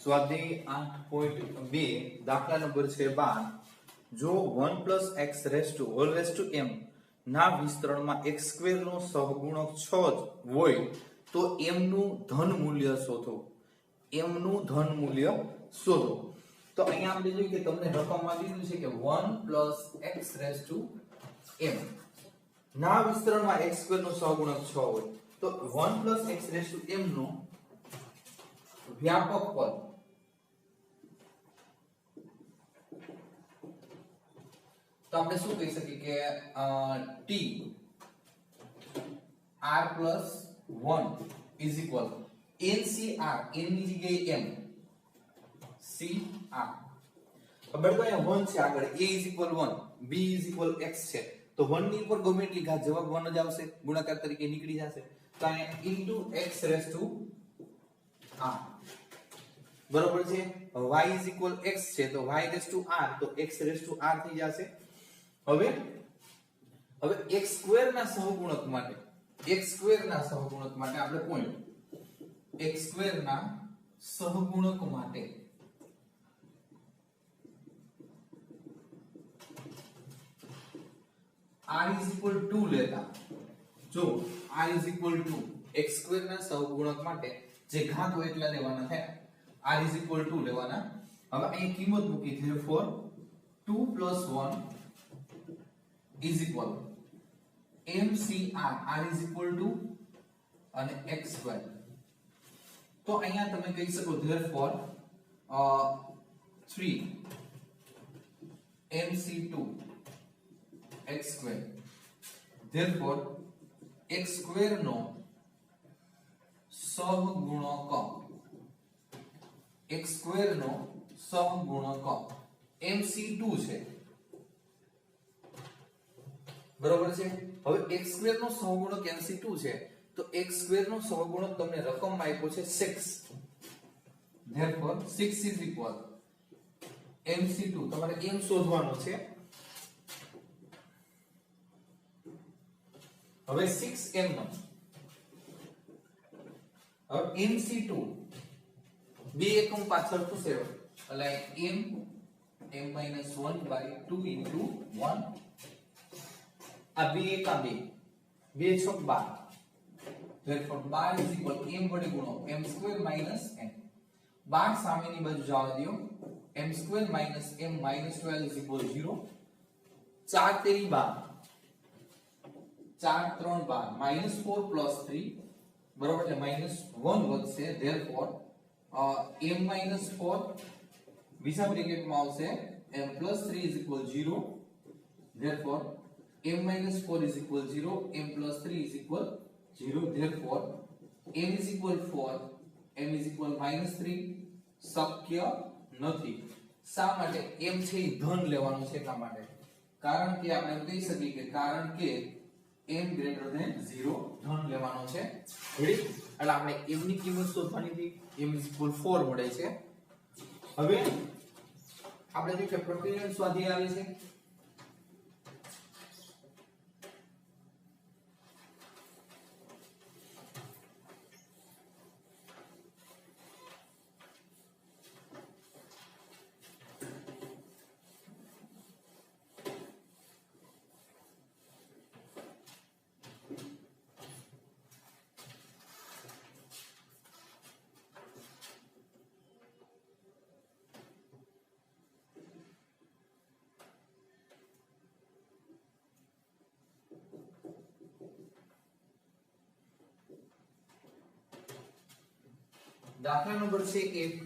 સ્વાધ્યાય 8.2 દાખલા નંબર છે 12 જો 1 + x whole raise to m ના વિસ્તરણમાં x² નો સહગુણક 6 જ હોય તો m નું ધન મૂલ્ય શોધો. m નું ધન મૂલ્ય શોધો. તો અહીંયા આપણે જોઈએ કે તમને રકમમાં દીધું છે કે 1 + x m ના વિસ્તરણમાં x² નો સહગુણક 6 હોય તો 1 + x m નો વ્યાપક પદ તો આપણે શું કહી શકીએ કે t r + 1 = ncr n ની જગ્યાએ m cr. બરાબર તો અહીંયા 1 છે આગળ a = 1 b = x છે તો 1 ની ઉપર ગમે એટલી ઘાત જવાબ 1 જ આવશે ગુણાકાર તરીકે નીકળી જશે તો અહીંયા x r બરોબર છે. y x છે તો y r તો x r થઈ જશે. હવે x² ના સહગુણક માટે આપણે પોઈન્ટ x² ના સહગુણક માટે r = 2 લેતા જો r = x² ના સહગુણક માટે જે ઘાત હોય એટલા લેવાના થાય r = 2 લેવાના. હવે અહીં કિંમત મૂકી therefore 2 + 1 = mcr r = 2 અને x² તો અહીંયા તમે કહી શકો therefore 3 mc2 x² therefore x² નો સહગુણક mc2 છે બરોબર છે. હવે x² નો સહગુણક mc2 છે તો x² નો સહગુણક તમને રકમમાં આપ્યો છે 6 therefore 6 = mc2 તમારે m શોધવાનો છે. હવે 6m નો હવે mc2 બે એકમ પાછળ શું છે એટલે m -1/2 * 1 આ બે એકા બે 2 6 12 therefore 12 m વડે ગુણો m² - m 12 સામેની બાજુ જવા દો m² - m -12 = 0 4 તેરી 12 4 3 12 -4 + 3 બરોબર છે -1 વધશે therefore m - 4 બીજા બ્રેકેટમાં આવશે m + 3 = 0 therefore m - 4 = 0 m + 3 = 0 therefore m = 4 m = -3 શક્ય નથી. શા માટે m છે એ ધન લેવાનું છે એટલા માટે કારણ કે આપણે કહી શકીએ કે કારણ કે m > 0 ધન લેવાનો છે. રેડી એટલે આપણે m ની કિંમત શોધવાની હતી m = 4 મળે છે. હવે આપણે જે પ્રકરણ સ્વાધ્યાય આવે છે દાખલા નંબર છે 1.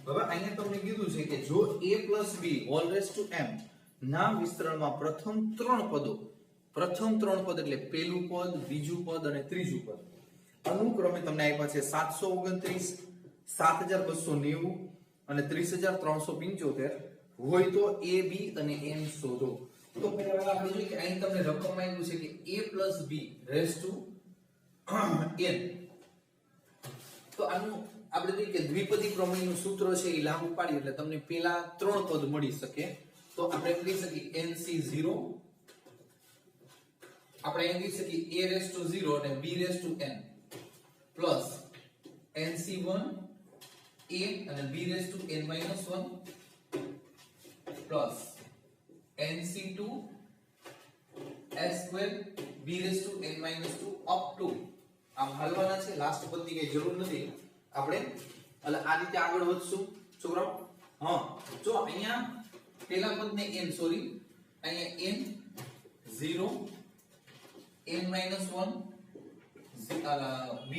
હવે અહીંયા તમને કીધું છે કે જો a + b whole raise to m ના વિસ્તરણમાં પ્રથમ ત્રણ પદ એટલે પહેલું પદ બીજું પદ અને ત્રીજું પદ અનુક્રમે તમને આપ્યા છે 729 7290 અને 30375 હોય તો a b અને m શોધો. તો પહેલા આપણે જોઈએ કે અહીં તમને રકમમાં આપ્યું છે કે a + b raise to n તો આનું આપણે જોઈએ કે દ્વિપદી પ્રમેયનું સૂત્ર છે એ લાગુ પાડીએ એટલે તમને પહેલા ત્રણ પદ મળી શકે તો આપણે કહી શકીએ nc0 આપણે એમ કહી શકીએ a⁻0 અને b⁻n પ્લસ nc1 a અને b raise to n minus 1 plus nc2 s square b raise to n minus 2 up to આમ હાલવાના છે લાસ્ટ પદની કઈ જરૂર નથી આપણે એટલે આ રીતે આગળ વધશું છોકરાઓ હા જો અહીંયા પહેલા પદને n સોરી અહીંયા n 0 n માઈનસ 1 b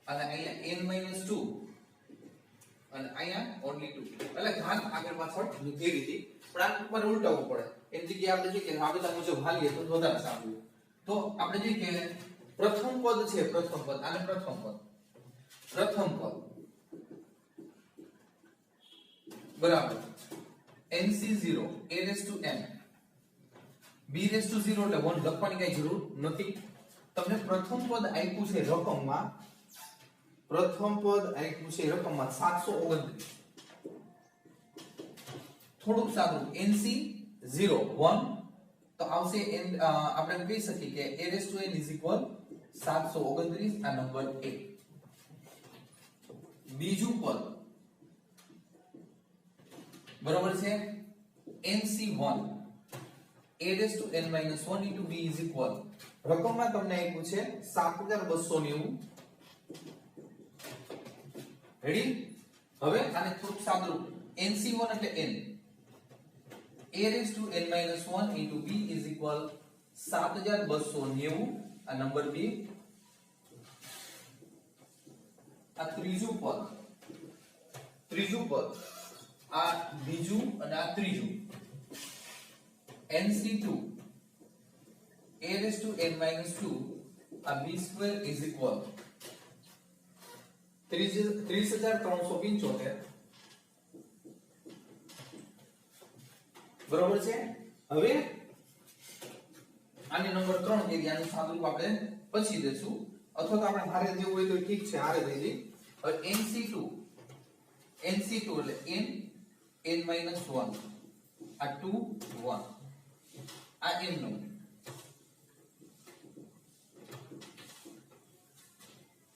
અને અહીંયા n માઈનસ 2 અને અહીંયા ઓન્લી 2 એટલે ઘાત આગળ પાછળ મૂકી દીધી પણ આ ઉપર ઉલટાવવું પડે એની જગ્યાએ આપણે જોઈએ કે આગળના મુજબ હાલીએ તો વધારે સારું તો આપણે જોઈએ કે પ્રથમ પદ છે પ્રથમ પદ આને પ્રથમ પદ બરાબર nc0 a raised to n b raised to 0 એટલે 1 લખવાની કઈ જરૂર નથી તમને પ્રથમ પદ આપ્યું છે રકમમાં 729 થોડુંક સાદું nc 0 1 તો આવશે આપણે કહી શકીએ કે a raised to n is equal 729 આ નંબર 1 બીજું પદ બરાબર છે nc1 a raised to n minus 1 into b is equal રકમમાં તમને આપ્યું છે 7290 રેડી હવે આને થોડુંક સાદું nc1 એટલે n a raised to n minus 1 into b is equal 7290 આ નંબર 2 આ ત્રીજું પદ આ બીજું અને આ ત્રીજું nc2 a raised to n minus 2 આ b square is equal 30375 બરાબર છે હવે આની નંબર 3 જે આનું સાદુરૂપ આપણે પછી દેશું અથવા તો આપણે હારે દેવું હોય તો ઠીક છે હારે દઈ દઈએ હવે nc2 એટલે n minus 1 આ 2 1 આ n નો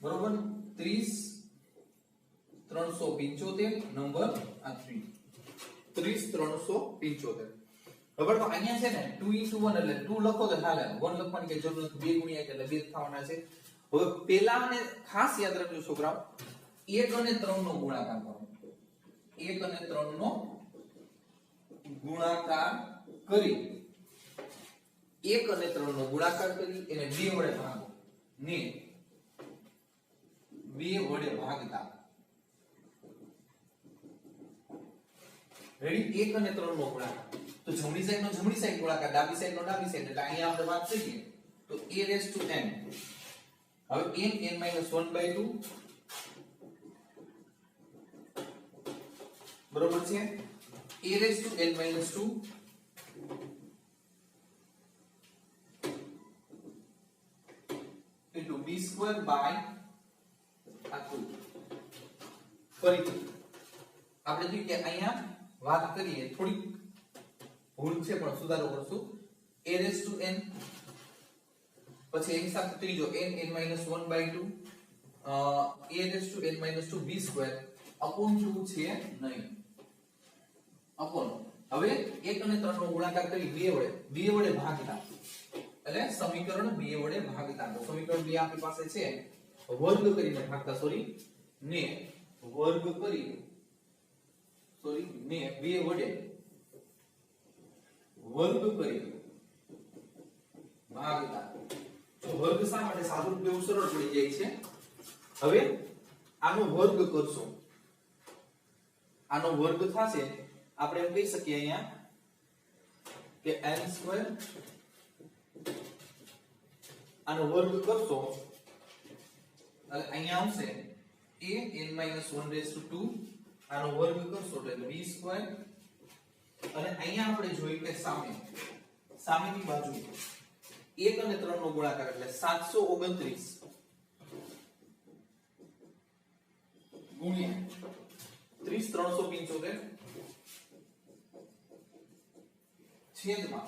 બરોબર 30375 નંબર આ 30375 હવે તો અહીંયા છે ને 2 into 1 એટલે 2 લખો તો ચાલે 1 લખવાની કે જરૂર નથી 2 ગુણ્યા એટલે 2 થવાના છે હવે પેલાને ખાસ યાદ રાખજો છોકરાઓ 1 અને 3 નો ગુણાકાર કરો 1 અને 3 નો ગુણાકાર કરી 1 અને 3 નો ગુણાકાર કરી એને 2 વડે ભાગો ને 2 વડે ભાગતા રેડી 1 અને 3 નો ગુણાકાર તો જમણી સાઈડ નો જમણી સાઈડ ગુણાકાર ડાબી સાઈડ નો ડાબી સાઈડ એટલે અહીંયા આપણે વાત કરીએ તો a raised to n હવે n minus 1/2 બરોબર છે a raised to n minus 2 into b square by આ 2 ફરીથી આપણે જોઈએ કે અહીંયા વાત કરીએ થોડી ભૂલ છે પણ સુધારો કરશું a raised to n પછી એની સાથે ત્રીજો n minus 1/2 a raised to n minus 2 b square upon 2 છે નહીં upon હવે 1 અને 3 નો ગુણાકાર કરી 2 વડે ભાગતા એટલે સમીકરણ 2 વડે ભાગતા તો સમીકરણ 2 આપણી પાસે છે વર્ગ કરીને ભાગતા ને વર્ગ કરી ને 2 વડે વર્ગ કરી ભાગતા તો વર્ગ શા માટે સાદુરૂપ લેવું સરળ પડી જાય છે હવે આનો વર્ગ કરશો આનો વર્ગ થશે આપણે એમ કહી શકીએ અહીંયા કે n2 આનો વર્ગ કરશો એટલે અહીંયા આવશે a n minus 1 raised to 2 આનો વર્ગ કરશો એટલે b સ્ક્વેર અને અહીંયા આપણે જોઈએ કે સામેની બાજુ 1 અને 3 નો ગુણાકાર એટલે 729 ગુણ્યા 30375 છેદમાં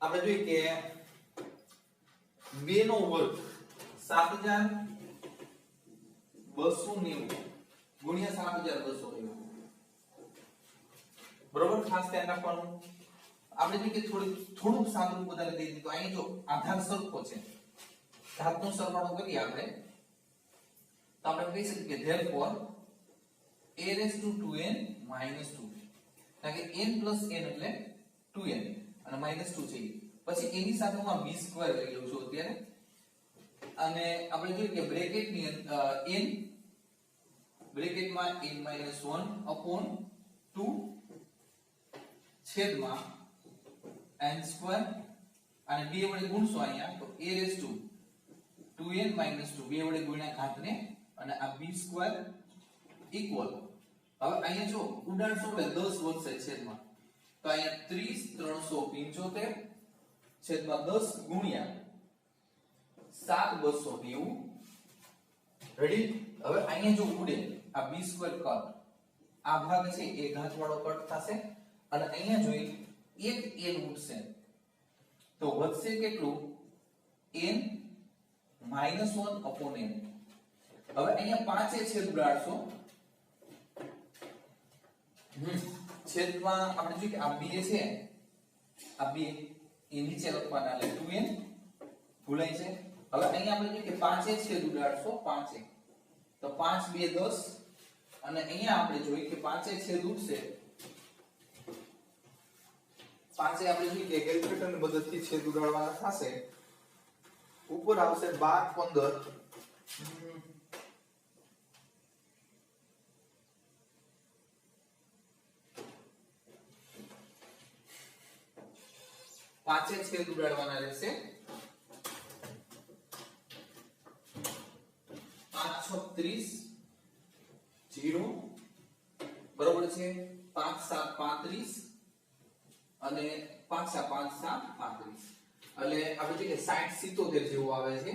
આપણે જોઈએ કે 2 નો વર્ગ 7000 290 ગુણ્યા 7290 બરોબર ખાસ ધ્યાન રાખવાનું આપણે જો કે થોડું સાદું વધારે દઈ દીધું અહીં જો આધાર સરખો છે ઘાતનો સરવાળો કરીએ આપણે તો આપણે કહી શકીએ કે therefore a raised to 2n minus 2 કારણ કે n plus n એટલે 2n અને minus 2 છે પછી એની સાથે હું આ b સ્ક્વેર લઈ લઉં છું અત્યારે અને આપણે જોઈએ કે બ્રેકેટ ની n બ્રેકેટમાં n minus 1 upon 2 છેદમાં n સ્ક્વેર અને b વડે ગુણશો અહીંયા તો a raised to 2n minus 2 બે વડે ગુણ્યા ઘાતને અને આ b સ્ક્વેર ઇક્વલ હવે અહીંયા જો ઉડાડશો એટલે 10 વધશે છેદમાં તો અહીંયા 30375 છેદમાં 10 ગુણ્યા 7290 રેડી હવે અહીંયા જો ઉડે આ b સ્ક્વેર કટ આ ભાગ છે એ ઘાત વાળો કટ થશે અને અહીંયા જોઈ એક n ઉડશે તો વધશે કેટલું n -1 upon n હવે અહીંયા 5 એ છેદ ઉડાડશો છેદમાં આપણે જોઈએ કે આ b છે આ b એ નીચે લખવાના એટલે 2n ભૂલાય છે હવે અહીંયા આપણે જોઈએ કે 5 એ છેદ ઉડાડશો 5 તો 5 2 10 અને અહીંયા આપણે જોઈએ કે 5 એ છેદ ઉડશે 5 એ આપણે જોઈએ કે કેલ્ક્યુલેટરની મદદથી છેદ ઉડાડવાના થશે ઉપર આવશે 12 15 પાંચે છેદ ઉડાડવાના રહેશે 5 0 બરોબર છે 5 7 35 અને 5 7 5 7 35 એટલે આપણે જોઈએ કે 60 77 જેવું આવે છે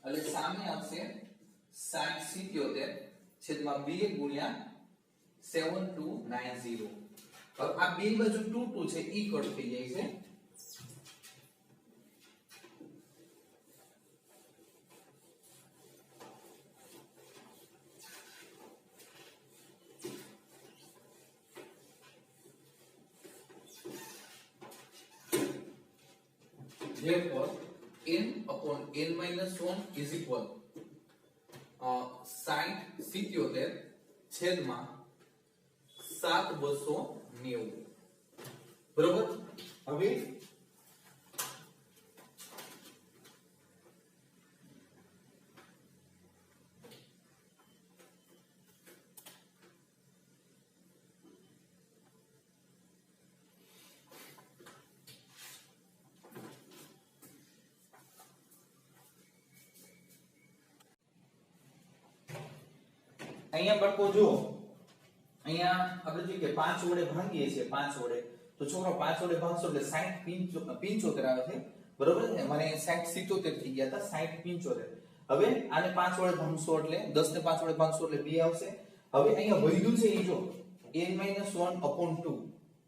એટલે સામે આવશે 60 77 છેદમાં 2 ગુણ્યા 7290 હવે આ બે બાજુ 2 2 છે ઈ કટ થઈ જાય છે therefore n upon n minus 1 is equal 60 77 છેદમાં 7290 બરોબર હવે અહીંયા બાળકો જો અહીંયા આપણે જોઈએ કે 5 વડે ભાંગીએ છીએ 5 વડે તો છોકરો 5 વડે ભાગશો એટલે 60 75 આવે છે બરોબર છે મને 60 77 થઈ ગયા હતા 60 75 હવે આને 5 વડે ભાંગશો એટલે 10 ને 5 વડે ભાંગશો એટલે 2 આવશે હવે અહીંયા વધ્યું છે એ જો n - 1 upon 2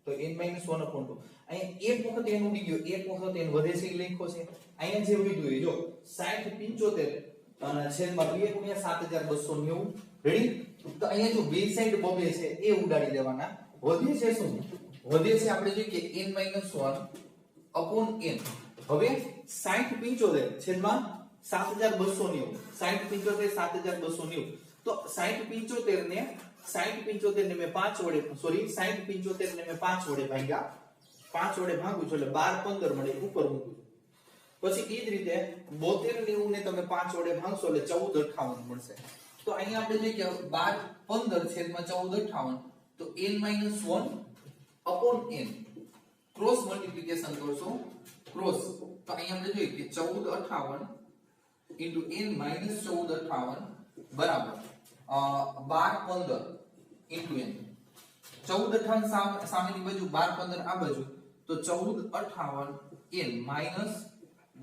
તો n - 1 upon 2 અહીંયા એક વખત n ઉડી ગયો એક વખત n વધે છે એ લખ્યો છે અહીંયા જે વધ્યું એ જો 60 75 અને છેદમાં 2 ગુણ્યા 7290 રેડી તો અહીંયા જો બે સાઈડ બબે છે એ ઉડાડી દેવાના વધે છે શું વધે છે આપણે જોઈએ કે n - 1 upon n હવે 60 75 છેદમાં 7290 60 75 7290 તો 60 75 ને 60 75 ને મેં 5 વડે સોરી 60 75 ને મેં 5 વડે ભાગ્યા 5 વડે ભાગું છું એટલે 12 15 મળે ઉપર મૂકું પછી એ જ રીતે 72 90 ને તમે 5 વડે ભાગશો એટલે 14 58 મળશે તો અહીંયા આપણે જોઈએ કે 12 15 છેદમાં 14 58 તો n - 1 upon n cross multiplication કરશો ક્રોસ તો અહીંયા આપણે જોઈએ કે 14 58 n - 14 58 બરાબર 12 15 n 14 58 સામેની બાજુ 12 15 આ બાજુ તો 14 58 n minus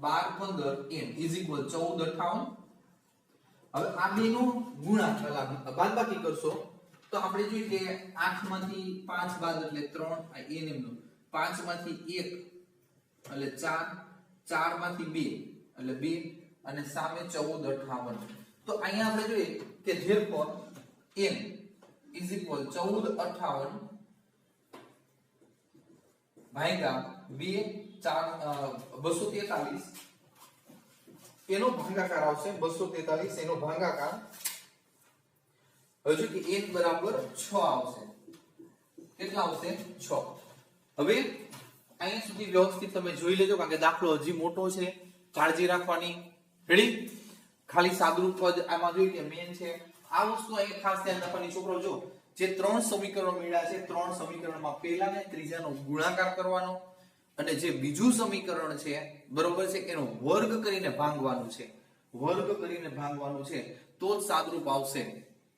12 15 n is equal 14 58 હવે આ બેનો ગુણાકાર બાદબાકી કરશો તો આપણે જોઈએ કે 8 માંથી 5 બાદ એટલે 3 આ n એમનો 5 માંથી 1 એટલે 4 4 માંથી 2 એટલે 2 અને સામે 14 58 તો તો અહીંયા આપણે જોઈએ કે therefore n is equal 1458 ભાગ્યા 243 એનો ભાગાકાર આવશે 243 એનો ભાગાકાર હજુ કે n બરાબર 6 આવશે. કેટલા આવશે? 6. હવે અહીંયા સુધી વ્યવસ્થિત તમે જોઈ લેજો કારણ કે દાખલો હજી મોટો છે, કાળજી રાખવાની. રેડી? ખાલી સાદુરૂપ જ આમાં જોઈ કે મેન છે. આ વસ્તુ અહીં ખાસ ધ્યાન રાખવાની છોકરો. જો જે ત્રણ સમીકરણો મળ્યા છે, ત્રણ સમીકરણમાં પહેલા ને ત્રીજાનો ગુણાકાર કરવાનો અને જે બીજું સમીકરણ છે બરોબર છે એનો વર્ગ કરીને ભાંગવાનું છે. વર્ગ કરીને ભાંગવાનું છે તો જ સાદુરૂપ આવશે.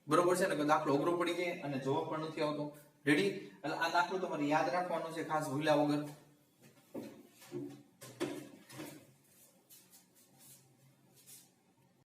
બરોબર છે ને? કે દાખલો અઘરો પડી જાય અને જવાબ પણ નથી આવતો. રેડી? એટલે આ દાખલો તમારે યાદ રાખવાનો છે ખાસ ભૂલ્યા વગર.